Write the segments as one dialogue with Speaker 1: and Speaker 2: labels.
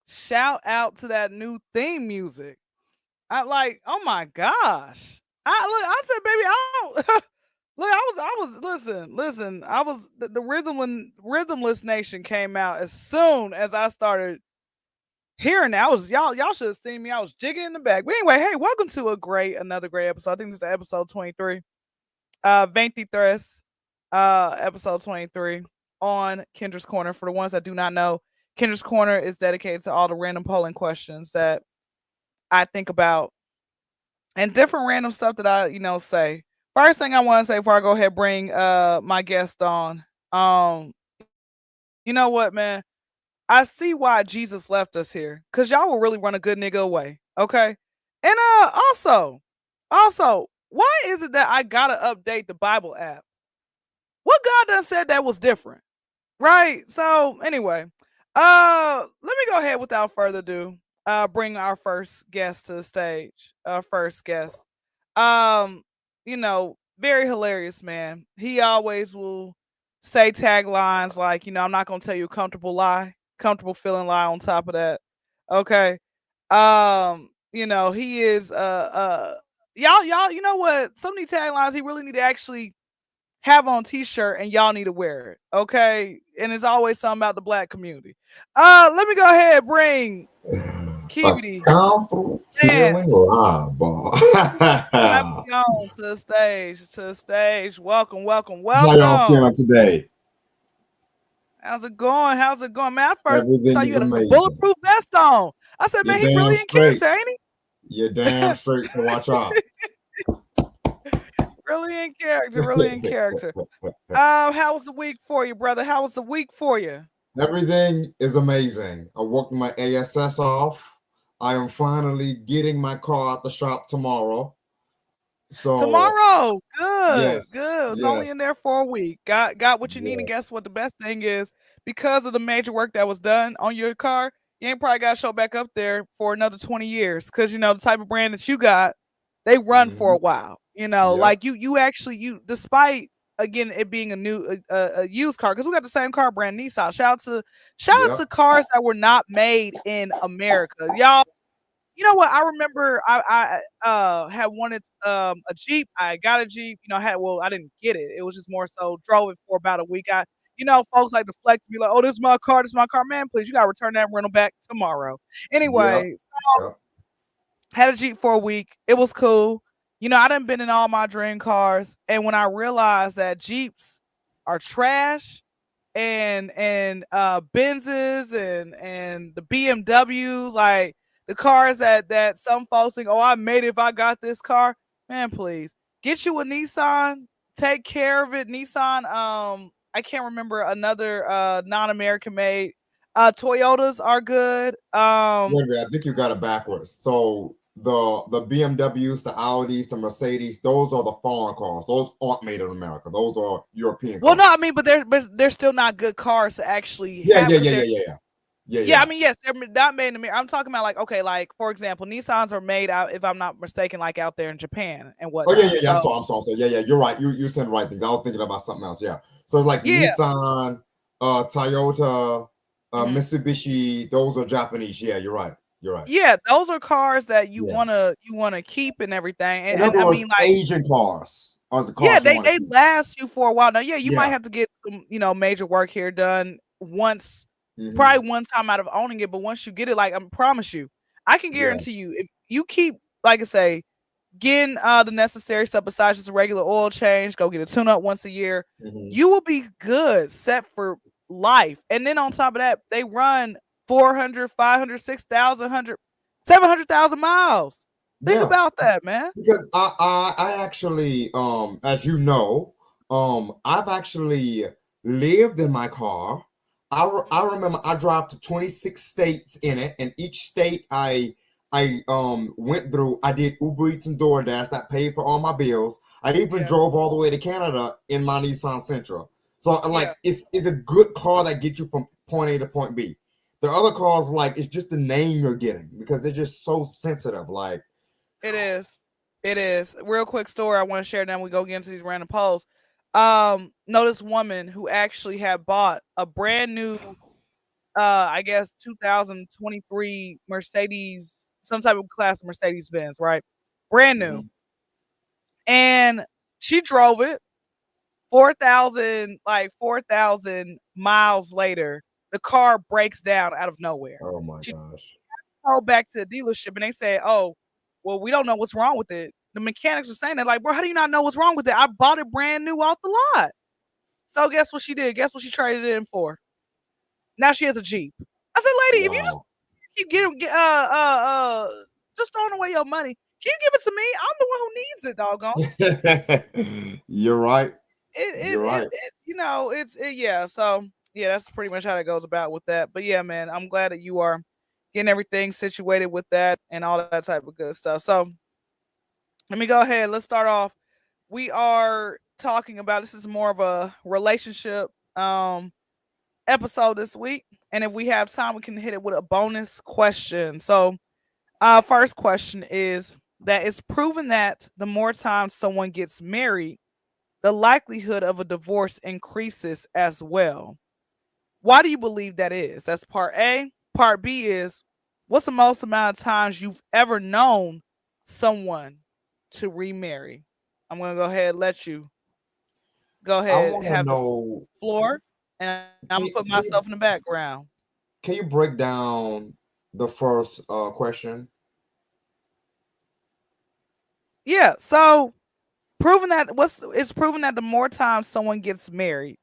Speaker 1: shout out to that new theme music. I like, oh my gosh. I said, baby, I don't look. Listen. I was the rhythm when Rhythmless Nation came out. As soon as I started hearing that, I was y'all should have seen me. I was jigging in the back. But anyway, hey, welcome to another great episode. I think this is episode 23. 23, episode 23 on Kyndra's Corner. For the ones that do not know, Kyndra's Corner is dedicated to all the random polling questions that I think about and different random stuff that I, say. First thing I want to say before I go ahead and bring my guest on. You know what, man? I see why Jesus left us here. Cause y'all will really run a good nigga away. Okay. And also, why is it that I gotta update the Bible app? What God done said that was different? Right? So anyway, let me go ahead without further ado. Bring our first guest to the stage. Our first guest. Um, very hilarious man. He always will say taglines like, I'm not gonna tell you a comfortable feeling lie on top of that. Okay. He is y'all, you know what? Some of these taglines he really need to actually have on t-shirt and y'all need to wear it. Okay. And it's always something about the black community. Let me go ahead and bring
Speaker 2: A
Speaker 1: Kiwi
Speaker 2: comfortable feeling
Speaker 1: Dance.
Speaker 2: liable.
Speaker 1: Clap
Speaker 2: How
Speaker 1: me on to the stage. To the stage. Welcome, welcome,
Speaker 2: y'all
Speaker 1: welcome.
Speaker 2: feeling today?
Speaker 1: How's it going? How's it going? Man, I first
Speaker 2: Everything
Speaker 1: saw you
Speaker 2: is
Speaker 1: had a
Speaker 2: amazing.
Speaker 1: bulletproof vest on. I said,
Speaker 2: You're
Speaker 1: man, he
Speaker 2: damn
Speaker 1: really in
Speaker 2: straight.
Speaker 1: character, ain't
Speaker 2: You're damn straight. So watch out.
Speaker 1: he? Really in character, really in character. How was the week for you, brother? How was the week for you?
Speaker 2: Everything is amazing. I worked my ASS off. I am finally getting my car out the shop tomorrow. So
Speaker 1: Tomorrow. Good,
Speaker 2: yes,
Speaker 1: good. It's only
Speaker 2: yes.
Speaker 1: in there for a week. Got what you need, and guess
Speaker 2: Yes.
Speaker 1: what? The best thing is because of the major work that was done on your car, you ain't probably got to show back up there for another 20 years. Because the type of brand that you got, they run for
Speaker 2: Hmm.
Speaker 1: a while.
Speaker 2: Yep.
Speaker 1: Like you actually despite again it being a new a used car because we got the same car brand Nissan. Shout out
Speaker 2: Yep.
Speaker 1: to cars that were not made in America, y'all. You know what? I remember I had wanted a Jeep. I got a Jeep. I didn't get it. It was just more so drove it for about a week. Folks like to flex and be like, "Oh, this is my car. This is my car." Man, please, you gotta return that rental back tomorrow.
Speaker 2: Yep.
Speaker 1: Anyway,
Speaker 2: Yep.
Speaker 1: had a Jeep for a week. It was cool. I done been in all my dream cars, and when I realized that Jeeps are trash and Benzes and the BMWs, like the cars that some folks think, oh, I made it if I got this car. Man, please get you a Nissan. Take care of it. Nissan. I can't remember another non-American made. Toyotas are good.
Speaker 2: Wait a minute, I think you got it backwards. So the BMWs, the Audis, the Mercedes, those are the foreign cars. Those aren't made in America. Those are European
Speaker 1: Well, no, I
Speaker 2: cars.
Speaker 1: mean, but they're still not good cars to actually
Speaker 2: Yeah,
Speaker 1: have
Speaker 2: yeah,
Speaker 1: because
Speaker 2: yeah,
Speaker 1: they're
Speaker 2: yeah, yeah, yeah, yeah,
Speaker 1: yeah, I
Speaker 2: yeah.
Speaker 1: mean, yes, they're not made in America. I'm talking about like okay, like for example, Nissans are made out, if I'm not mistaken, like out there in Japan and
Speaker 2: Oh yeah, yeah,
Speaker 1: whatnot.
Speaker 2: yeah. I'm
Speaker 1: So
Speaker 2: sorry, I'm sorry, I'm sorry. Yeah, yeah. You're right. You saying the right things. I was thinking about something else. Yeah. So it's like
Speaker 1: yeah,
Speaker 2: Nissan, Toyota,
Speaker 1: mhm.
Speaker 2: Mitsubishi. Those are Japanese. Yeah, you're right. You're right.
Speaker 1: Yeah, those are cars that you
Speaker 2: Yeah.
Speaker 1: wanna keep and everything. And,
Speaker 2: In
Speaker 1: and
Speaker 2: other
Speaker 1: I
Speaker 2: words,
Speaker 1: mean, like
Speaker 2: Asian cars are the
Speaker 1: yeah,
Speaker 2: cars you
Speaker 1: they
Speaker 2: want to
Speaker 1: they
Speaker 2: keep.
Speaker 1: last you for a while. Now, yeah, you might
Speaker 2: Yeah.
Speaker 1: have to get some major work here done once,
Speaker 2: Hmm.
Speaker 1: probably one time out of owning it. But once you get it, like I promise you, I can guarantee
Speaker 2: Yes.
Speaker 1: you, if you keep like I say getting the necessary stuff besides just a regular oil change, go get a tune up once a year,
Speaker 2: Hmm.
Speaker 1: you will be good, set for life. And then on top of that, they run 400, 500, 6,000, 700,000 miles. Think
Speaker 2: Yeah.
Speaker 1: about that, man.
Speaker 2: Because I actually, as you know, I've actually lived in my car. I remember I drove to 26 states in it, and each state I went through. I did Uber Eats and DoorDash. That paid for all my bills. I even
Speaker 1: Yeah,
Speaker 2: drove all the way to Canada in my Nissan Sentra. So
Speaker 1: yeah,
Speaker 2: like it's a good car that gets you from point A to point B. The other cars, like, it's just the name you're getting because they're just so sensitive. Like,
Speaker 1: it is. It is. Real quick story I want to share. Then we go get into these random polls. Know this woman who actually had bought a brand new I guess 2023 Mercedes, some type of class Mercedes Benz, right? Brand new.
Speaker 2: Hmm.
Speaker 1: And she drove it 4,000, like 4,000 miles later. The car breaks down out of nowhere.
Speaker 2: Oh my
Speaker 1: She
Speaker 2: gosh.
Speaker 1: called back to the dealership and they said, "Oh, well, we don't know what's wrong with it." The mechanics were saying that, like, bro, how do you not know what's wrong with it? I bought it brand new off the lot. So guess what she did? Guess what she traded it in for? Now she has a Jeep. I said, lady, if you just
Speaker 2: Wow.
Speaker 1: keep getting just throwing away your money, can you give it to me? I'm the one who needs it, doggone.
Speaker 2: You're right.
Speaker 1: It
Speaker 2: You're
Speaker 1: it,
Speaker 2: right.
Speaker 1: it you know, yeah. So yeah, that's pretty much how that goes about with that. But yeah, man, I'm glad that you are getting everything situated with that and all that type of good stuff. So let me go ahead. Let's start off. We are talking about, this is more of a relationship episode this week. And if we have time, we can hit it with a bonus question. So first question is that it's proven that the more times someone gets married, the likelihood of a divorce increases as well. Why do you believe that is? That's part A. Part B is, what's the most amount of times you've ever known someone to remarry? I'm going to go ahead and let you go
Speaker 2: I
Speaker 1: ahead
Speaker 2: want to
Speaker 1: have the
Speaker 2: know.
Speaker 1: floor, and I'm going to put
Speaker 2: Can,
Speaker 1: myself
Speaker 2: can
Speaker 1: in the
Speaker 2: you
Speaker 1: background.
Speaker 2: can you break down the first question?
Speaker 1: Yeah, so proven that what's it's proven that the more times someone gets married,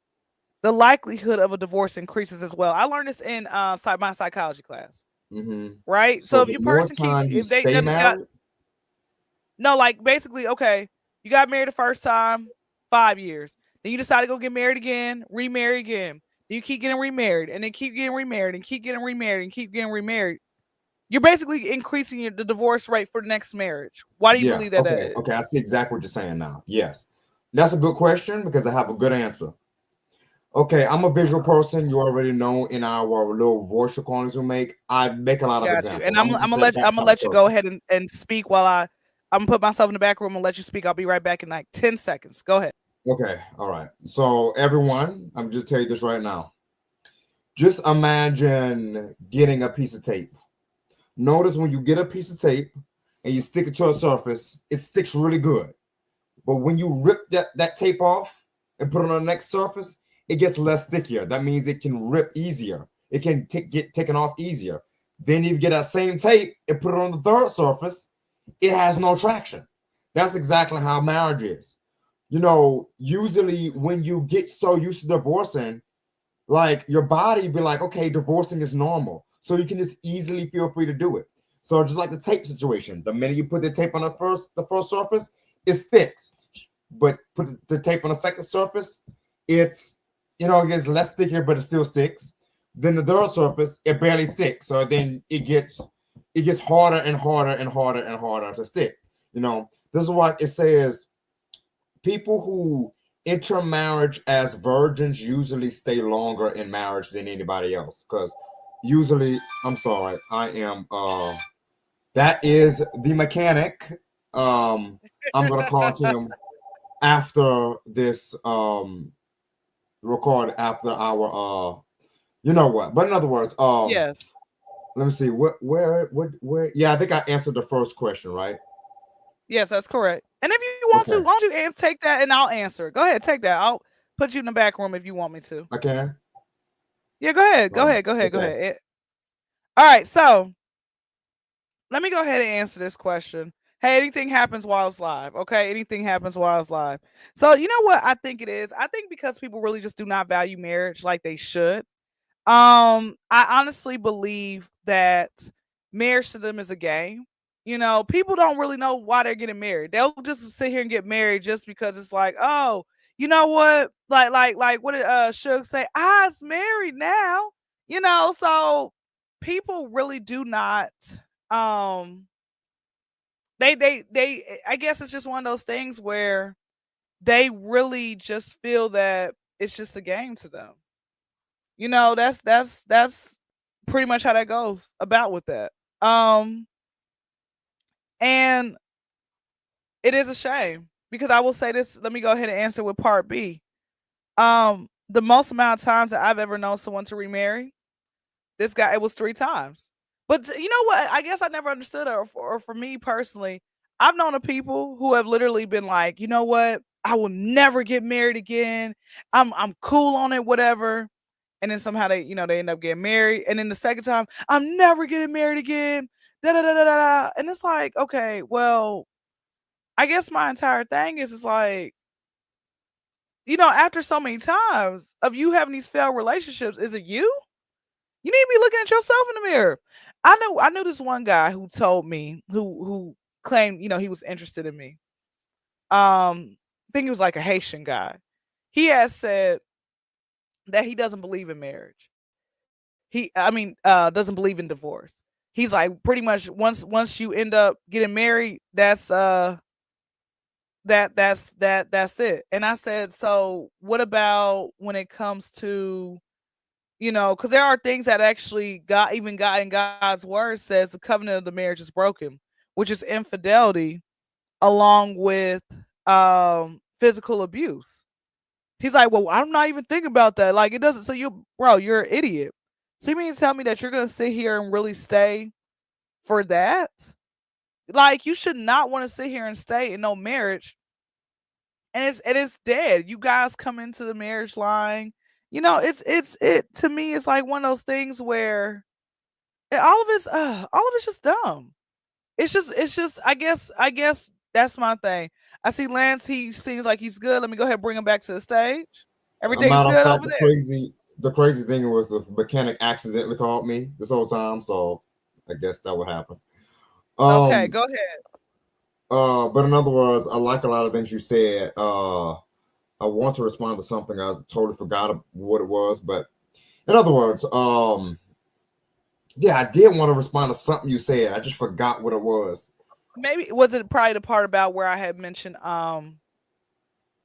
Speaker 1: the likelihood of a divorce increases as well. I learned this in my psychology class,
Speaker 2: Hmm.
Speaker 1: right? So
Speaker 2: So
Speaker 1: if
Speaker 2: the
Speaker 1: your
Speaker 2: more
Speaker 1: person keeps,
Speaker 2: time you
Speaker 1: if they
Speaker 2: stay
Speaker 1: done got,
Speaker 2: married,
Speaker 1: no, like basically, okay, you got married the first time, 5 years, then you decide to go get married again, remarry again, then you keep getting remarried, and then keep getting remarried, and keep getting remarried, and keep getting remarried. You're basically increasing the divorce rate for the next marriage. Why do you
Speaker 2: yeah.
Speaker 1: believe that that
Speaker 2: Okay.
Speaker 1: is?
Speaker 2: Okay. I see exactly what you're saying now. Yes, that's a good question because I have a good answer. Okay, I'm a visual person. You already know in our little voice recordings we make, I make a lot of
Speaker 1: Got you. And
Speaker 2: examples. I'm just that
Speaker 1: I'm gonna
Speaker 2: type of
Speaker 1: let you go
Speaker 2: person.
Speaker 1: ahead and speak while I'm gonna put myself in the back room and let you speak. I'll be right back in like 10 seconds. Go ahead.
Speaker 2: Okay, all right. So everyone, I'm just tell you this right now. Just imagine getting a piece of tape. Notice when you get a piece of tape and you stick it to a surface, it sticks really good. But when you rip that tape off and put it on the next surface, it gets less stickier. That means it can rip easier. It can get taken off easier. Then you get that same tape and put it on the third surface, it has no traction. That's exactly how marriage is. Usually when you get so used to divorcing, like your body be like, okay, divorcing is normal. So you can just easily feel free to do it. So just like the tape situation, the minute you put the tape on the first surface, it sticks. But put the tape on the second surface, it's it gets less stickier, but it still sticks. Then the third surface, it barely sticks. So then it gets harder and harder and harder and harder to stick. This is what it says. People who enter marriage as virgins usually stay longer in marriage than anybody else. Because usually, I'm sorry, I am that is the mechanic. Um, I'm gonna call him after this record after our you know what. But in other words,
Speaker 1: Yes.
Speaker 2: let me see where yeah, I think I answered the first question, right?
Speaker 1: Yes, that's correct. And if you want to,
Speaker 2: Okay.
Speaker 1: why don't you take that and I'll answer. Go ahead, take that. I'll put you in the back room if you want me to.
Speaker 2: I can.
Speaker 1: Yeah, go ahead.
Speaker 2: All
Speaker 1: Go
Speaker 2: right.
Speaker 1: ahead. Go ahead. Go
Speaker 2: Okay.
Speaker 1: ahead. All right. So let me go ahead and answer this question. Hey, anything happens while it's live. Okay. Anything happens while it's live. So you know what I think it is? I think because people really just do not value marriage like they should. I honestly believe that marriage to them is a game. People don't really know why they're getting married. They'll just sit here and get married just because it's like, oh, you know what? Like what did Suge say? I's married now. So people really do not um they I guess it's just one of those things where they really just feel that it's just a game to them. That's pretty much how that goes about with that. Um, and it is a shame because I will say this. Let me go ahead and answer with part B. The most amount of times that I've ever known someone to remarry, This guy, it was 3 times. But you know what? I guess I never understood it. Or for me personally, I've known of people who have literally been like, you know what? I will never get married again. I'm cool on it, whatever. And then somehow they, they end up getting married. And then the second time, I'm never getting married again. Da da da da da. Da. And it's like, okay, well, I guess my entire thing is, it's like, after so many times of you having these failed relationships, is it you? You need to be looking at yourself in the mirror. I knew this one guy who told me, who claimed, he was interested in me. I think he was like a Haitian guy. He has said that he doesn't believe in marriage. Doesn't believe in divorce. He's like, pretty much, once you end up getting married, that's it. And I said, so what about when it comes to, because there are things that actually God in God's word says the covenant of the marriage is broken, which is infidelity, along with physical abuse. He's like, well, I'm not even thinking about that. Like, it doesn't. So you're an idiot. So you mean to tell me that you're gonna sit here and really stay for that? Like, you should not want to sit here and stay in no marriage, and it's dead. You guys come into the marriage line. It to me. It's like one of those things where all of it's just dumb. It's just. I guess that's my thing. I see Lance. He seems like he's good. Let me go ahead and bring him back to the stage.
Speaker 2: A
Speaker 1: Everything's
Speaker 2: matter of
Speaker 1: good
Speaker 2: fact,
Speaker 1: over there.
Speaker 2: the crazy thing was the mechanic accidentally called me this whole time, so I guess that would happen.
Speaker 1: Okay,
Speaker 2: Um,
Speaker 1: go ahead.
Speaker 2: but in other words, I like a lot of things you said. I want to respond to something I totally forgot what it was, but in other words, yeah, I did want to respond to something you said. I just forgot what it was.
Speaker 1: Maybe was it probably the part about where I had mentioned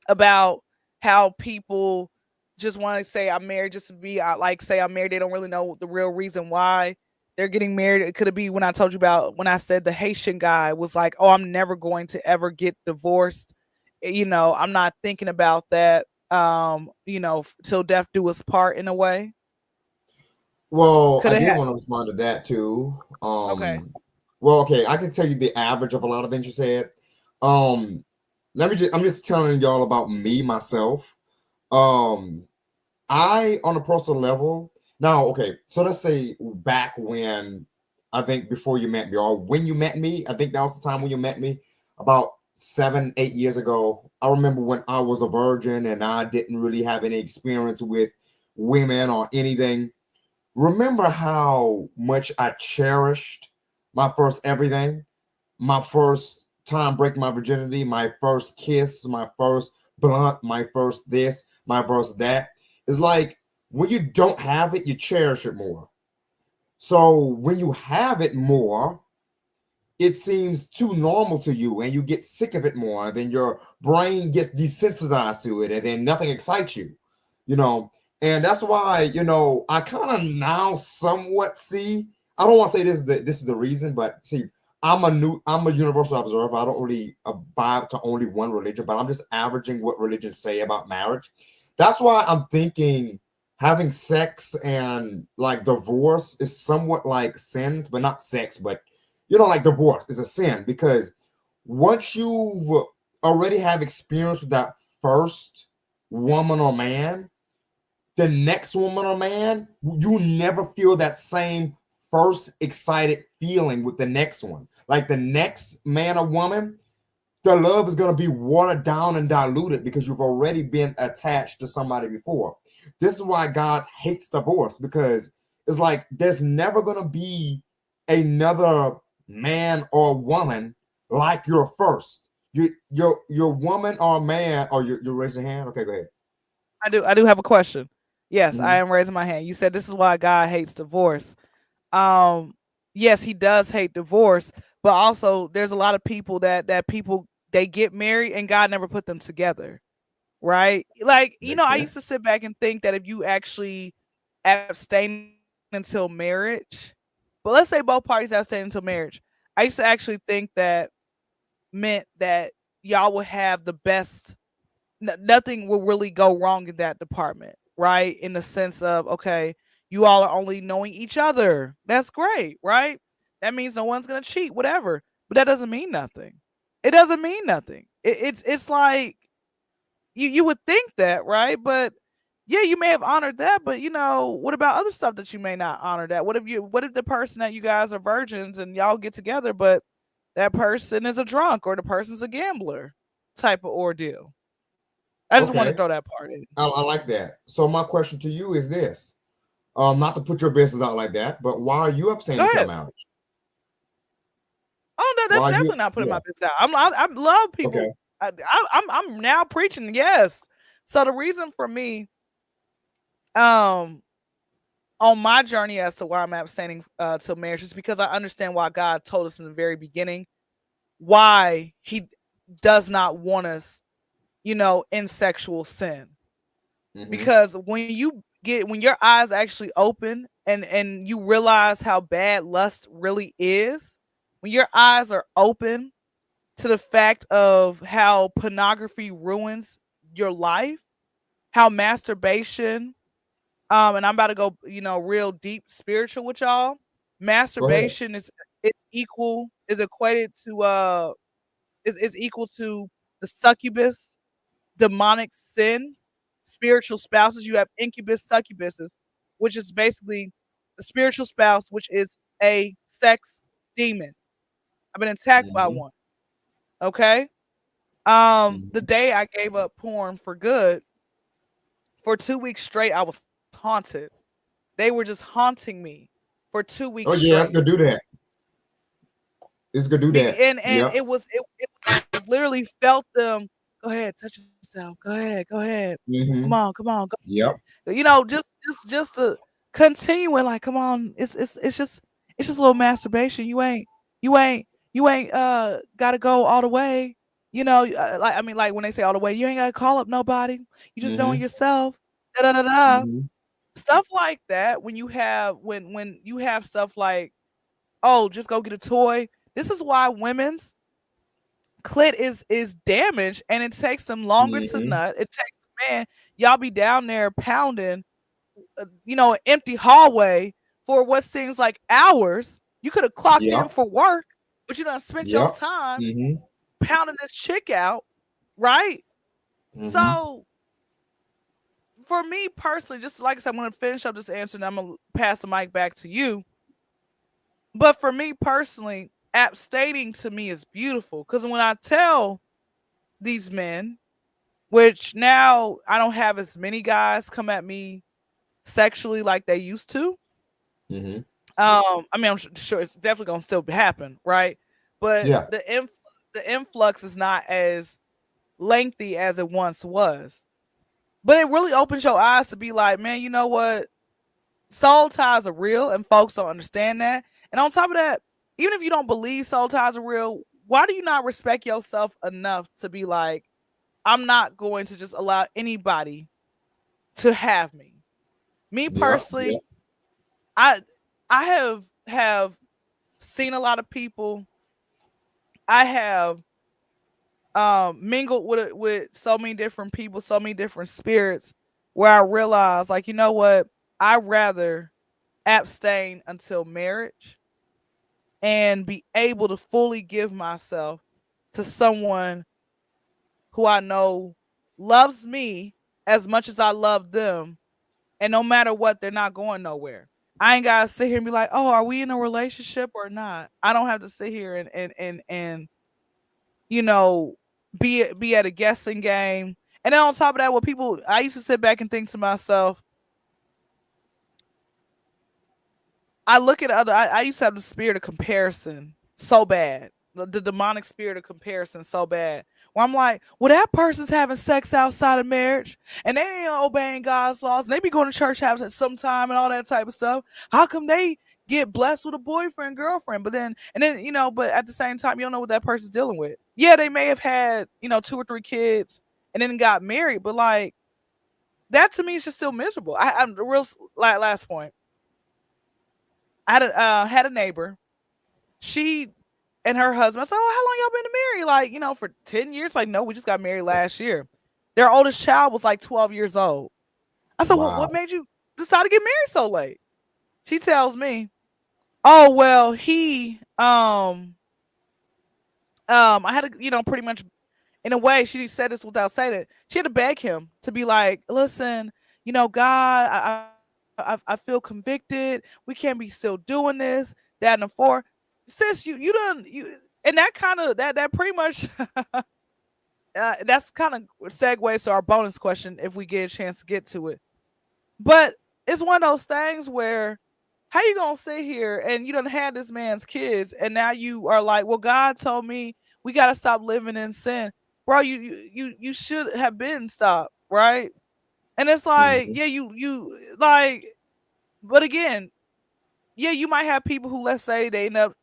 Speaker 1: about how people just want to say I'm married just to be like say I'm married. They don't really know the real reason why they're getting married. It could be when I told you about when I said the Haitian guy was like, "Oh, I'm never going to ever get divorced." I'm not thinking about that. Till death do us part in a way.
Speaker 2: Well,
Speaker 1: Could
Speaker 2: I
Speaker 1: it
Speaker 2: did
Speaker 1: have?
Speaker 2: want to respond to that too.
Speaker 1: Okay.
Speaker 2: Well, okay, I can tell you the average of a lot of things you said. Um, I'm just telling y'all about me myself. Um, I on a personal level now. Okay, so let's say back when I think before you met me or when you met me, I think that was the time when you met me about 7, 8 years ago. I remember when I was a virgin and I didn't really have any experience with women or anything. Remember how much I cherished my first everything, my first time breaking my virginity, my first kiss, my first blunt, my first this, my first that. It's like when you don't have it, you cherish it more. So when you have it more, it seems too normal to you and you get sick of it more. Then your brain gets desensitized to it and then nothing excites you, you know. And that's why, I kind of now somewhat see, I don't want to say this is the reason, but see, I'm a universal observer. I don't really abide to only one religion, but I'm just averaging what religions say about marriage. That's why I'm thinking having sex and like divorce is somewhat like sins, but not sex, but like divorce is a sin because once you've already have experience with that first woman or man, the next woman or man, you never feel that same first excited feeling with the next one. Like the next man or woman, the love is going to be watered down and diluted because you've already been attached to somebody before. This is why God hates divorce because it's like there's never going to be another man or woman like your first. Your woman or man, or you raise your hand. Okay, go ahead.
Speaker 1: I do have a question. Yes, I
Speaker 2: Mhm.
Speaker 1: am raising my hand. You said this is why God hates divorce. Um, yes, he does hate divorce, but also there's a lot of people that people they get married and God never put them together, right? Like,
Speaker 2: Makes
Speaker 1: I used to
Speaker 2: sense.
Speaker 1: sit back and think that if you actually abstain until marriage, but let's say both parties abstain until marriage, I used to actually think that meant that y'all would have the best nothing will really go wrong in that department, right? In the sense of, okay, You all are only knowing each other. That's great, right? That means no one's gonna cheat, whatever. But that doesn't mean nothing. It doesn't mean nothing. It's like you would think that, right? But yeah, you may have honored that, but what about other stuff that you may not honor that? What if the person that you guys are virgins and y'all get together, but that person is a drunk or the person's a gambler type of ordeal? I just want to
Speaker 2: Okay,
Speaker 1: throw that part in.
Speaker 2: I like that. So my question to you is this: not to put your business out like that, but why are you
Speaker 1: Go
Speaker 2: abstaining to your
Speaker 1: ahead.
Speaker 2: marriage?
Speaker 1: Oh no,
Speaker 2: Why
Speaker 1: that's
Speaker 2: are you?
Speaker 1: definitely not putting
Speaker 2: Yeah.
Speaker 1: my business out. I love
Speaker 2: Okay.
Speaker 1: people. I'm now preaching. Yes. So the reason for me, um, on my journey as to why I'm abstaining till marriage is because I understand why God told us in the very beginning why He does not want us, in sexual sin.
Speaker 2: Mm-hmm.
Speaker 1: Because when your eyes actually open and you realize how bad lust really is, when your eyes are open to the fact of how pornography ruins your life, how masturbation, and I'm about to go, real deep spiritual with y'all.
Speaker 2: Go ahead.
Speaker 1: Masturbation is equated to is equal to the succubus, demonic sin, spiritual spouses. You have incubus, succubuses, which is basically the spiritual spouse, which is a sex demon. I've been attacked by
Speaker 2: Mm-hmm.
Speaker 1: one. Okay. The
Speaker 2: Mm-hmm.
Speaker 1: day I gave up porn for good, for 2 weeks straight, I was haunted. They were just haunting me for 2 weeks
Speaker 2: Oh yeah,
Speaker 1: straight.
Speaker 2: it's gonna do that. It's gonna do that.
Speaker 1: And
Speaker 2: Yep.
Speaker 1: it was I literally felt them. Go ahead, touch yourself. Go ahead, go ahead.
Speaker 2: Mm-hmm.
Speaker 1: Come on, go.
Speaker 2: Yep.
Speaker 1: Just to continue and like, come on. It's just a little masturbation. You ain't gotta go all the way. Like I mean, like when they say all the way, you ain't gotta call up nobody. You just doing
Speaker 2: Mm-hmm.
Speaker 1: yourself. Da da da da.
Speaker 2: Mm-hmm.
Speaker 1: Stuff like that. When you have stuff like, oh, just go get a toy. This is why women's clit is damaged and it takes them longer to
Speaker 2: Mm-hmm.
Speaker 1: nut. It takes a man, y'all be down there pounding, an empty hallway for what seems like hours. You could have clocked in
Speaker 2: Yep.
Speaker 1: for work, but you done spent your
Speaker 2: Yep.
Speaker 1: time
Speaker 2: Mm-hmm.
Speaker 1: pounding this chick out, right?
Speaker 2: Mm-hmm.
Speaker 1: So for me personally, just like I said, I'm gonna finish up this answer and I'm gonna pass the mic back to you. But for me personally, abstaining to me is beautiful because when I tell these men, which now I don't have as many guys come at me sexually like they used to.
Speaker 2: Mm-hmm.
Speaker 1: I mean, I'm sure it's definitely gonna still happen, right? But
Speaker 2: Yeah.
Speaker 1: the influx is not as lengthy as it once was. But it really opens your eyes to be like, man, you know what? Soul ties are real, and folks don't understand that. And on top of that, even if you don't believe soul ties are real, why do you not respect yourself enough to be like, I'm not going to just allow anybody to have me? Me
Speaker 2: Yep. Yep.
Speaker 1: personally, I I have seen a lot of people. I have mingled with so many different people, so many different spirits, where I realized, like, you know what? I rather abstain until marriage and be able to fully give myself to someone who I know loves me as much as I love them. And no matter what, they're not going nowhere. I ain't gotta sit here and be like, oh, are we in a relationship or not? I don't have to sit here and you know be at a guessing game. And then on top of that, what people I used to sit back and think to myself, I look at I used to have the spirit of comparison so bad. The demonic spirit of comparison so bad. Where I'm like, well, that person's having sex outside of marriage and they ain't obeying God's laws. And they be going to church having it sometime and all that type of stuff. How come they get blessed with a boyfriend, girlfriend? But then, but at the same time, you don't know what that person's dealing with. Yeah, they may have had, 2 or 3 kids and then got married, but like that to me is just still miserable. I'm the real like last point. I had a neighbor. She and her husband. I said, "Oh, how long y'all been married? Like, for 10 years?" Like, no, we just got married last year. Their oldest child was like 12 years old. I said, "Well, what
Speaker 2: Wow.
Speaker 1: made you decide to get married so late? She tells me, oh well, I had to, pretty much in a way, she said this without saying it. She had to beg him to be like, listen, God, I feel convicted. We can't be still doing this, that, and the four. Sis, you done you, and that kind of that pretty much that's kind of segues to our bonus question if we get a chance to get to it. But it's one of those things where how you gonna sit here and you done had this man's kids and now you are like, well, God told me we gotta stop living in sin. Bro, you should have been stopped, right? And it's like,
Speaker 2: Mhm.
Speaker 1: yeah, you like, but again, yeah, you might have people who, let's say, they end up,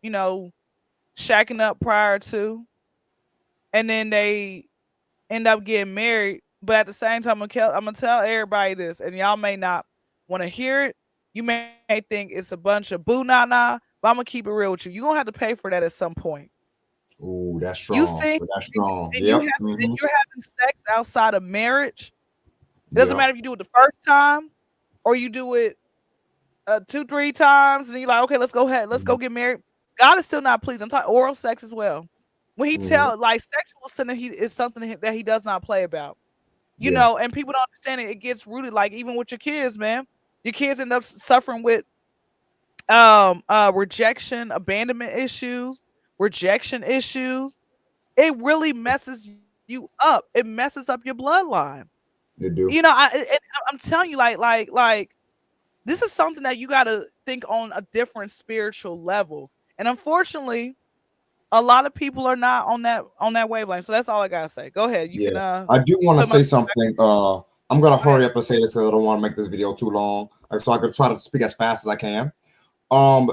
Speaker 1: shacking up prior to, and then they end up getting married. But at the same time, I'm gonna tell everybody this, and y'all may not want to hear it. You may think it's a bunch of boo na na, but I'm gonna keep it real with you. You're gonna have to pay for that at some point.
Speaker 2: Ooh, that's
Speaker 1: You
Speaker 2: strong.
Speaker 1: see,
Speaker 2: That's
Speaker 1: and,
Speaker 2: strong.
Speaker 1: and you
Speaker 2: Yep.
Speaker 1: have and
Speaker 2: Hmm.
Speaker 1: you're having sex outside of marriage. It doesn't
Speaker 2: Yep.
Speaker 1: matter if you do it the first time or you do it two, three times, and you're like, okay, let's go ahead, let's
Speaker 2: Hmm.
Speaker 1: go get married. God is still not pleased. I'm talking oral sex as well. When he
Speaker 2: Hmm.
Speaker 1: tell like sexual sin, he is something that he does not play about.
Speaker 2: Yeah.
Speaker 1: And people don't understand it. It gets rooted, like even with your kids, man. Your kids end up suffering with rejection, abandonment issues, rejection issues. It really messes you up. It messes up your bloodline.
Speaker 2: They do.
Speaker 1: I'm telling you, like this is something that you got to think on a different spiritual level. And unfortunately, a lot of people are not on that wavelength. So that's all I gotta say. Go ahead. You
Speaker 2: Yeah.
Speaker 1: can
Speaker 2: I do want to
Speaker 1: put my
Speaker 2: say something. I'm gonna
Speaker 1: go ahead.
Speaker 2: hurry up and say this because I don't want to make this video too long. So I could try to speak as fast as I can.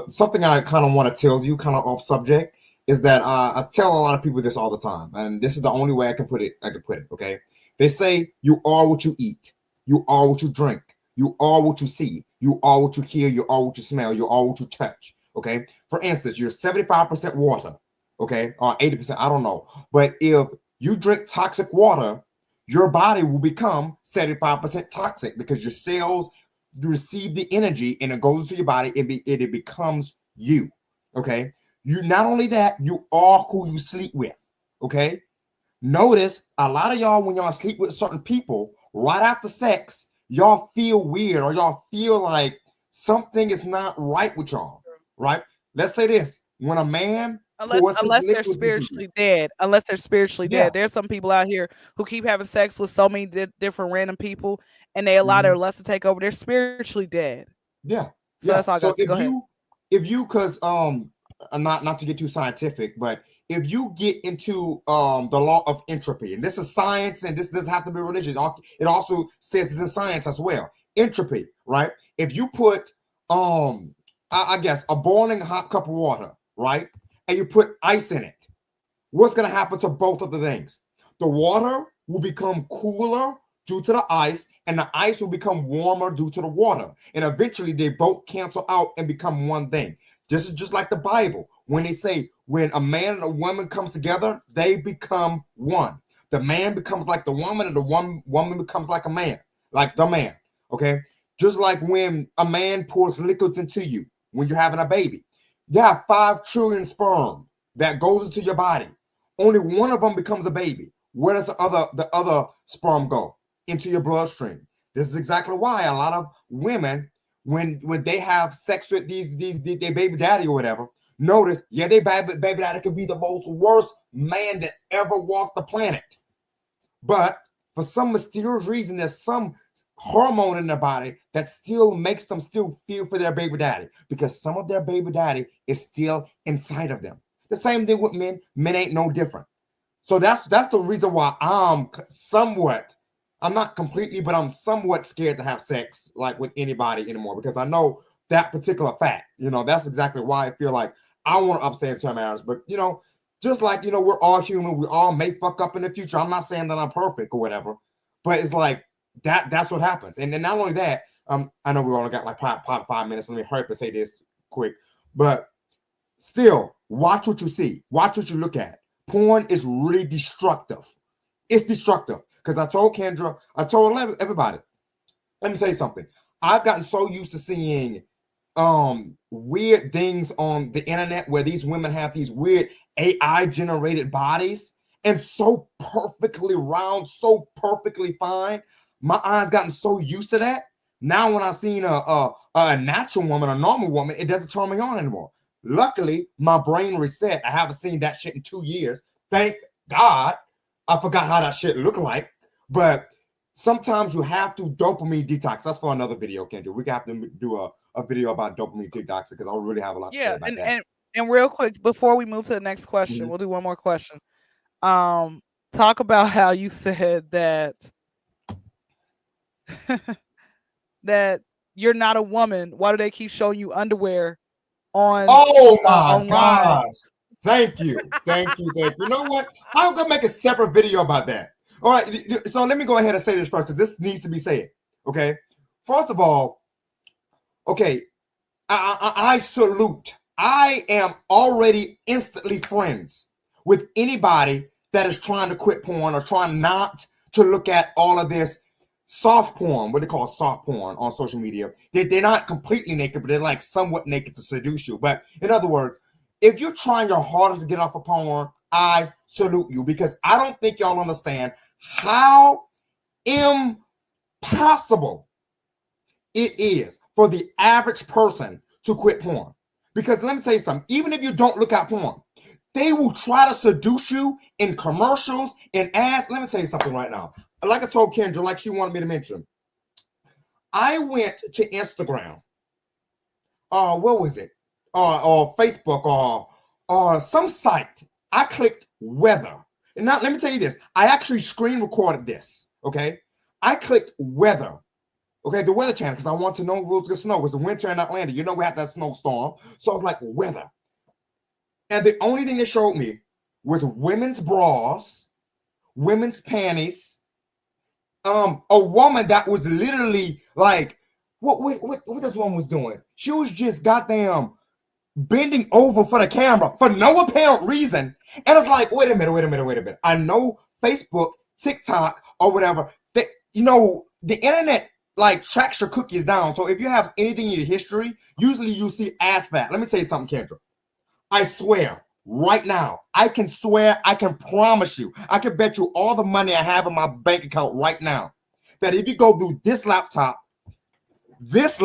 Speaker 2: Something I kind of want to tell you, kind of off subject, is that I tell a lot of people this all the time, and this is the only way I can put it. Okay, they say you are what you eat, you are what you drink, you are what you see, you are what you hear, you are what you smell, you are what you touch. Okay, for instance, you're 75% water, okay, or 80%, I don't know, but if you drink toxic water, your body will become 75% toxic because your cells receive the energy and it goes into your body and it becomes you. Okay. You not only that, you are who you sleep with. Okay. Notice a lot of y'all, when y'all sleep with certain people, right after sex, y'all feel weird or y'all feel like something is not right with y'all. Right. Let's say this: when a man
Speaker 1: Unless
Speaker 2: pours his
Speaker 1: unless they're
Speaker 2: liquids into you,
Speaker 1: spiritually dead. Unless they're spiritually
Speaker 2: yeah,
Speaker 1: dead. There's some people out here who keep having sex with so many different random people, and they allow their
Speaker 2: mhm,
Speaker 1: lust to take over. They're spiritually dead.
Speaker 2: yeah,
Speaker 1: So that's all
Speaker 2: yeah.
Speaker 1: I got to say.
Speaker 2: So
Speaker 1: Go ahead.
Speaker 2: if you because not to get too scientific, but if you get into the law of entropy, and this is science, and this doesn't have to be religion, it also says it's in science as well. Entropy, right? If you put I guess a boiling hot cup of water, right, and you put ice in it, what's going to happen to both of the things? The water will become cooler due to the ice, and the ice will become warmer due to the water. And eventually, they both cancel out and become one thing. This is just like the Bible. When they say, when a man and a woman comes together, they become one. The man becomes like the woman, and the woman becomes like a man, like the man. Okay? Just like when a man pours liquids into you when you're having a baby. You have 5 trillion sperm that goes into your body. Only one of them becomes a baby. Where does the other sperm go? Into your bloodstream. This is exactly why a lot of women, when they have sex with these their baby daddy or whatever, notice, yeah, they baby daddy could be the most worst man that ever walked the planet. But for some mysterious reason, there's some hormone in their body that still makes them still feel for their baby daddy because some of their baby daddy is still inside of them. The same thing with men. Men ain't no different. So that's the reason why I'm not completely, but I'm somewhat scared to have sex like with anybody anymore because I know that particular fact. That's exactly why I feel like I want to abstain from marriage. But just like we're all human, we all may fuck up in the future. I'm not saying that I'm perfect or whatever, but it's like that's what happens. And then not only that, I know we only got like probably 5 minutes. Let me hurry up and say this quick, but still, watch what you see, watch what you look at. Porn is really destructive. It's destructive. Because I told Kyndra, I told everybody, let me say something. I've gotten so used to seeing weird things on the internet where these women have these weird AI generated bodies and so perfectly round, so perfectly fine. My eyes gotten so used to that. Now when I seen a natural woman, a normal woman, it doesn't turn me on anymore. Luckily, my brain reset. I haven't seen that shit in 2 years. Thank God. I forgot how that shit looked like. But sometimes you have to dopamine detox. That's for another video, Kendra. We got to do a video about dopamine detox because I really have a lot to say
Speaker 1: Yeah,
Speaker 2: about that.
Speaker 1: and real quick before we move to the next question,
Speaker 2: Mhm.
Speaker 1: we'll do one more question. Um, talk about how you said that that you're not a woman. Why do they keep showing you underwear on
Speaker 2: Oh my
Speaker 1: online?
Speaker 2: gosh. Thank you. Thank you. Thank you. You know what? I'm going to make a separate video about that. All right. So let me go ahead and say this first because this needs to be said. Okay. First of all, okay, I salute. I am already instantly friends with anybody that is trying to quit porn or trying not to look at all of this soft porn, what they call soft porn on social media. They're not completely naked, but they're like somewhat naked to seduce you. But in other words, if you're trying your hardest to get off of porn, I salute you because I don't think y'all understand how impossible it is for the average person to quit porn. Because let me tell you something, even if you don't look at porn, they will try to seduce you in commercials and ads. Let me tell you something right now. Like I told Kyndra, like she wanted me to mention, I went to Instagram, what was it? Or Facebook or some site. I clicked weather. And now let me tell you this. I actually screen recorded this. Okay. I clicked weather. Okay, the Weather Channel, because I want to know if it was going to snow. It was the winter in Atlanta. You know we had that snowstorm. So I was like, weather. And the only thing they showed me was women's bras, women's panties, a woman that was literally like, what this woman was doing? She was just goddamn bending over for the camera for no apparent reason. And it's like, wait a minute. I know Facebook, TikTok, or whatever, that the internet like tracks your cookies down. So if you have anything in your history, usually you see ads for that. Let me tell you something, Kendra. I swear, right now, I can swear, I can promise you, I can bet you all the money I have in my bank account right now that if you go through this laptop, this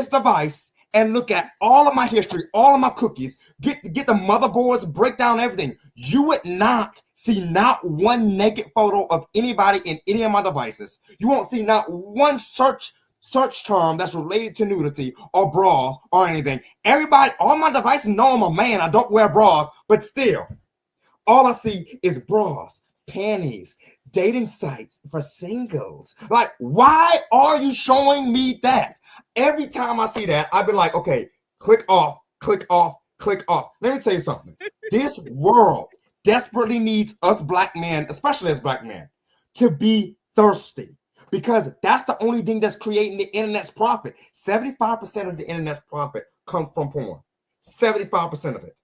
Speaker 2: device, and look at all of my history, all of my cookies, get the motherboards, break down everything, you would not see not one naked photo of anybody in any of my devices. You won't see not one search term that's related to nudity or bras or anything. Everybody, all my devices know I'm a man. I don't wear bras, but still, all I see is bras, panties, dating sites for singles. Like, why are you showing me that? Every time I see that, I've been like, okay, click off, click off, click off. Let me tell you something. This world desperately needs us black men, especially as black men, to be thirsty because that's the only thing that's creating the internet's profit. 75% of the internet's profit comes from porn. 75% of it.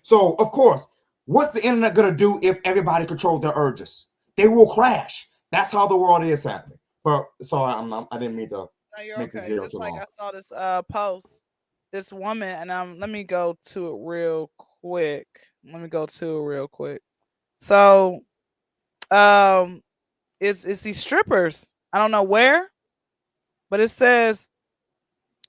Speaker 2: So, of course, what's the internet going to do if everybody controls their urges? They will crash. That's how the world is happening. But sorry, I didn't mean to
Speaker 1: No, you're
Speaker 2: make this
Speaker 1: okay.
Speaker 2: video
Speaker 1: Just
Speaker 2: too
Speaker 1: like
Speaker 2: long.
Speaker 1: I saw this post, this woman, and let me go to it real quick. Let me go to it real quick. So, um, it's these strippers. I don't know where, but it says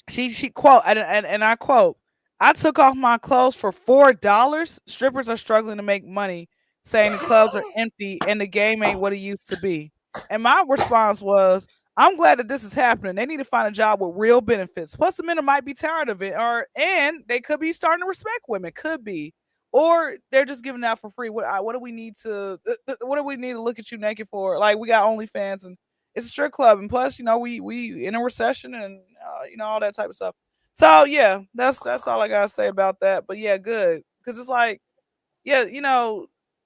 Speaker 1: she quote and I quote, I took off my clothes for $4. Strippers are struggling to make money, saying the clubs are empty and the game ain't what it used to be. And my response was, I'm glad that this is happening. They need to find a job with real benefits. Plus, the men might be tired of it, or and they could be starting to respect women. Could be, or they're just giving out for free. What do we need to? What do we need to look at you naked for? Like we got OnlyFans and it's a strip club, and plus, we in a recession and all that type of stuff. So yeah, that's all I gotta say about that. But yeah, good because it's like yeah,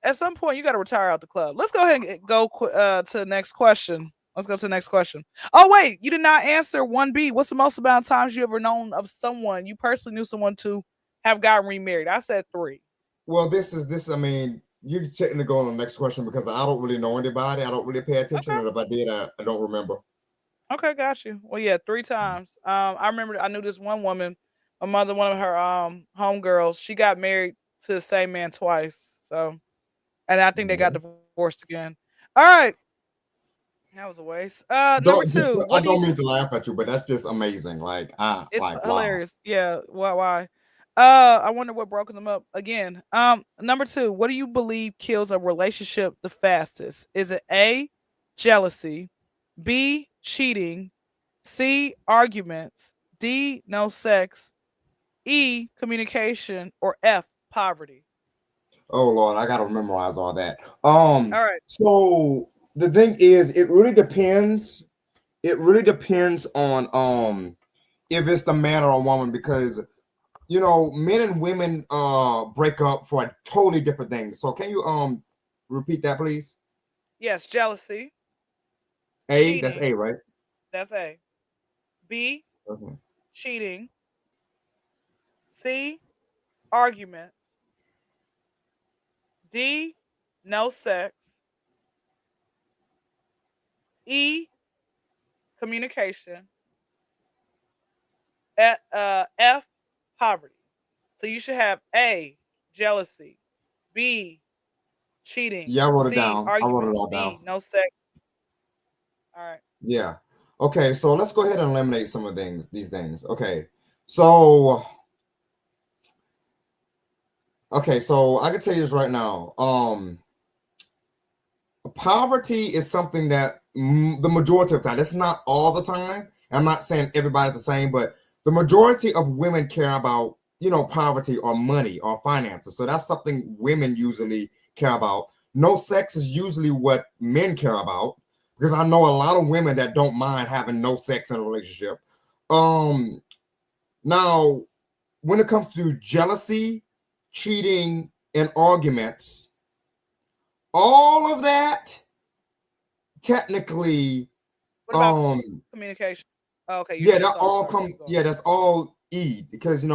Speaker 1: at some point you got to retire out the club. Let's go ahead and go to the next question. Let's go to the next question. Oh wait, you did not answer 1B. What's the most amount of times you ever known of someone you personally knew someone to have gotten remarried? I said three.
Speaker 2: Well, this. I mean, you can go on the next question because I don't really know anybody. I don't really pay attention,
Speaker 1: Okay.
Speaker 2: and if I did, I don't remember.
Speaker 1: Okay, got you. Well, yeah, 3 times. I remember I knew this one woman, my mother, one of her homegirls. She got married to the same man twice. So, and I think they got
Speaker 2: Mhm.
Speaker 1: divorced again. All right, that was a waste. Number
Speaker 2: Don't,
Speaker 1: two. What
Speaker 2: I
Speaker 1: do you?
Speaker 2: don't mean to laugh at you, but that's just amazing. Like I
Speaker 1: It's
Speaker 2: like wow.
Speaker 1: hilarious. Yeah. Why? Why? I wonder what broke them up again. Number two. What do you believe kills a relationship the fastest? Is it A, jealousy, B, cheating, C, arguments, D, no sex, E, communication, or F, poverty?
Speaker 2: Oh Lord, I gotta memorize all that.
Speaker 1: All right.
Speaker 2: So the thing is, it really depends. It really depends on if it's the man or a woman because men and women break up for a totally different thing. So can you repeat that please?
Speaker 1: Yes, jealousy,
Speaker 2: A, that's A,
Speaker 1: cheating.
Speaker 2: right?
Speaker 1: That's A. B,
Speaker 2: Okay.
Speaker 1: cheating. C, arguments. D, no sex. E, communication. F, poverty. So you should have A, jealousy, B, cheating,
Speaker 2: Yeah, I wrote it
Speaker 1: C,
Speaker 2: down. I wrote it
Speaker 1: arguments,
Speaker 2: all down.
Speaker 1: D, no sex. All right.
Speaker 2: Yeah. Okay, so let's go ahead and eliminate some of these things. So so I can tell you this right now. Poverty is something that the majority of the time, that's not all the time. I'm not saying everybody's the same, but the majority of women care about, poverty or money or finances. So that's something women usually care about. No sex is usually what men care about because I know a lot of women that don't mind having no sex in a relationship. Um, Now, when it comes to jealousy, cheating, and arguments, all of that technically
Speaker 1: What about
Speaker 2: um
Speaker 1: communication? Oh, okay, you're
Speaker 2: yeah
Speaker 1: still
Speaker 2: that
Speaker 1: sorry.
Speaker 2: all
Speaker 1: Sorry.
Speaker 2: come
Speaker 1: Keep going.
Speaker 2: yeah that's all E because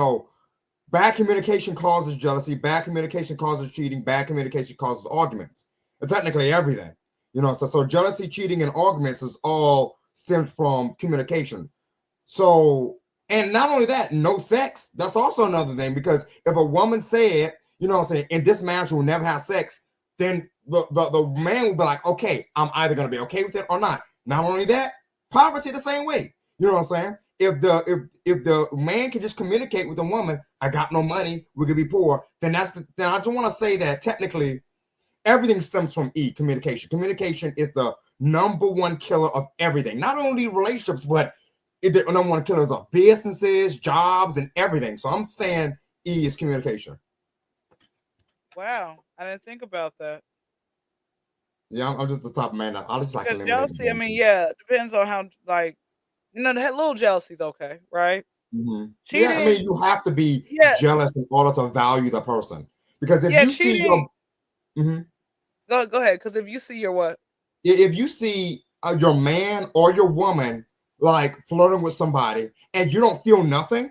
Speaker 2: bad communication causes jealousy, bad communication causes cheating, bad communication causes arguments, and technically everything. So jealousy, cheating, and arguments is all stemmed from communication. So, and not only that, no sex, that's also another thing because if a woman said, what I'm saying, in this marriage we'll never have sex, then the man will be like, okay, I'm either gonna be okay with it or not. Not only that, poverty the same way. You know what I'm saying? If the man can just communicate with the woman, I got no money, we could be poor, then I just want to say that technically everything stems from communication. Communication is the number one killer of everything, not only relationships, but the number one killers of businesses, jobs, and everything. So I'm saying is communication.
Speaker 1: Wow, I didn't think about that.
Speaker 2: Yeah, I'm just the top man. I just like
Speaker 1: Because
Speaker 2: eliminating
Speaker 1: jealousy, I
Speaker 2: them.
Speaker 1: mean, yeah, it depends on how like that little jealousy's okay, right?
Speaker 2: Yeah, I mean,
Speaker 1: Cheating,
Speaker 2: you have to be
Speaker 1: yeah,
Speaker 2: jealous in order to value the person. Because if
Speaker 1: yeah,
Speaker 2: you see
Speaker 1: cheating.
Speaker 2: mhm.
Speaker 1: Go ahead, because if you see your what?
Speaker 2: If you see your man or your woman like flirting with somebody and you don't feel nothing,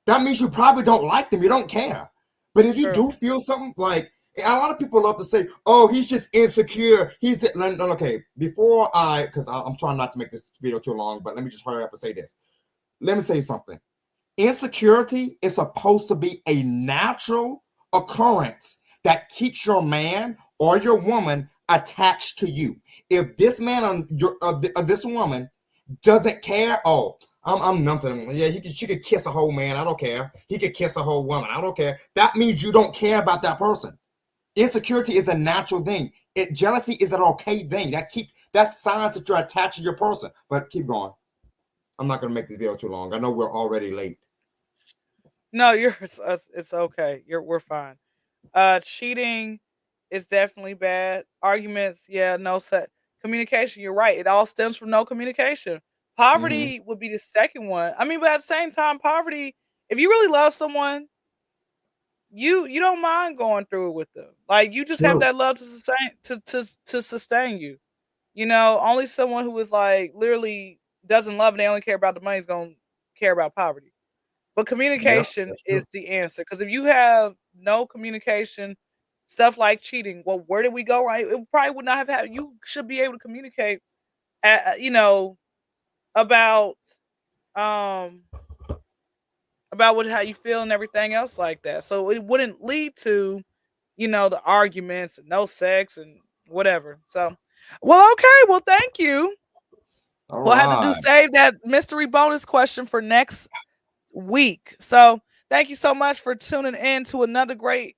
Speaker 2: that means you probably don't like them. You don't care. But if you
Speaker 1: True.
Speaker 2: do feel something, like a lot of people love to say, "Oh, he's just insecure." Okay. Because I'm trying not to make this video too long, but let me just hurry up and say this. Let me say something. Insecurity is supposed to be a natural occurrence that keeps your man or your woman attached to you. If this man or this woman doesn't care, oh, I'm numb to them. Yeah, she could kiss a whole man. I don't care. He could kiss a whole woman. I don't care. That means you don't care about that person. Insecurity is a natural thing. Jealousy is an okay thing. That's signs that you're attached to your person. But keep going. I'm not gonna make this video too long. I know we're already late.
Speaker 1: No, it's okay. We're fine. Cheating is definitely bad. Arguments, yeah, no set communication. You're right. It all stems from no communication.
Speaker 2: Hmm.
Speaker 1: Poverty would be the second one. I mean, but at the same time, poverty. If you really love someone, you don't mind going through it with them. Like you just have
Speaker 2: True.
Speaker 1: that love to sustain you. Only someone who is like literally doesn't love and they only care about the money is gonna care about poverty. But
Speaker 2: Yep,
Speaker 1: communication
Speaker 2: that's
Speaker 1: is
Speaker 2: true.
Speaker 1: the answer. Because if you have no communication, stuff like cheating, well, where did we go? Right? It probably would not have happened. You should be able to communicate. At, you know, about um what how you feel and everything else like that. So it wouldn't lead to, the arguments and no sex and whatever. So, well, okay. Well, thank you.
Speaker 2: All
Speaker 1: We'll have to do
Speaker 2: right.
Speaker 1: save that mystery bonus question for next week. So, thank you so much for tuning in to another great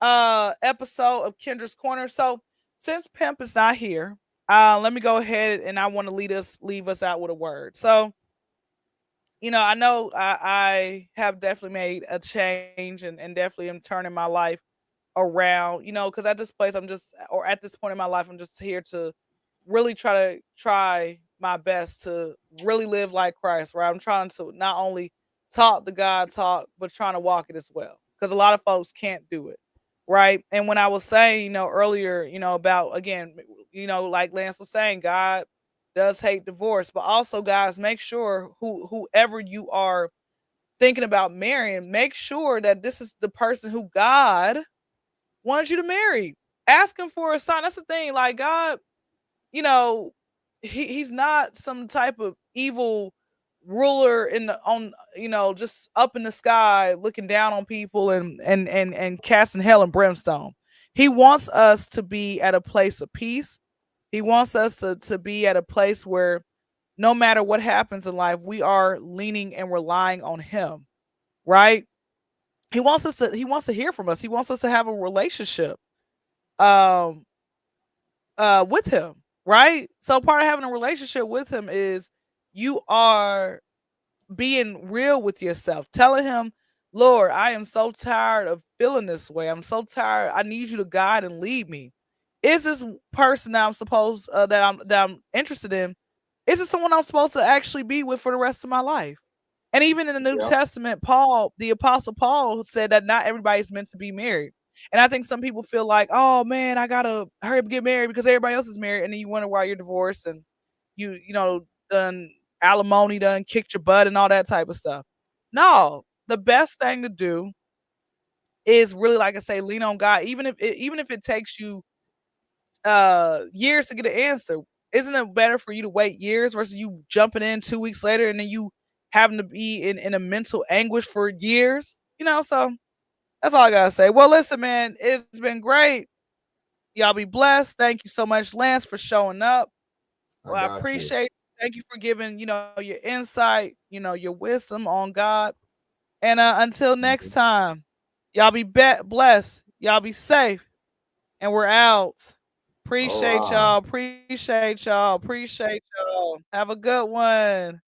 Speaker 1: episode of Kendra's Corner. So, since Pimp is not here, let me go ahead and I want to leave us out with a word. So, I know I have definitely made a change and definitely am turning my life around, because at this place or at this point in my life, I'm just here to really try my best to really live like Christ, right? I'm trying to not only talk the God talk, but trying to walk it as well. Because a lot of folks can't do it. Right. And when I was saying, earlier, about again, like Lance was saying, God does hate divorce, but also guys, make sure whoever you are thinking about marrying, make sure that this is the person who God wants you to marry. Ask him for a sign. That's the thing. Like God, you know, he's not some type of evil ruler in the on just up in the sky looking down on people and casting hell and brimstone. He wants us to be at a place of peace. He wants us to be at a place where no matter what happens in life, we are leaning and relying on him, right? He wants to hear from us. He wants us to have a relationship um with him, right? So part of having a relationship with him is you are being real with yourself, telling him, Lord, I am so tired of feeling this way. I'm so tired. I need you to guide and lead me. Is this person that I'm supposed that I'm interested in? Is it someone I'm supposed to actually be with for the rest of my life? And even in the New
Speaker 2: Yep.
Speaker 1: Testament, Paul, the apostle Paul said that not everybody's meant to be married. And I think some people feel like, oh man, I gotta hurry up and get married because everybody else is married, and then you wonder why you're divorced and done alimony, done kicked your butt and all that type of stuff. No, the best thing to do is really, like I say, lean on God, even if it takes you years to get an answer. Isn't it better for you to wait years versus you jumping in 2 weeks later and then you having to be in a mental anguish for years? So that's all I gotta say. Well, listen, man, it's been great. Y'all be blessed. Thank you so much, Lance, for showing up.
Speaker 2: I
Speaker 1: Well, I
Speaker 2: got you.
Speaker 1: appreciate it. Thank you for giving, your insight, your wisdom on God. And until next
Speaker 2: Mhm.
Speaker 1: time, y'all blessed. Y'all be safe. And we're out.
Speaker 2: All
Speaker 1: Appreciate
Speaker 2: right.
Speaker 1: y'all. Appreciate y'all. Appreciate y'all. Have a good one.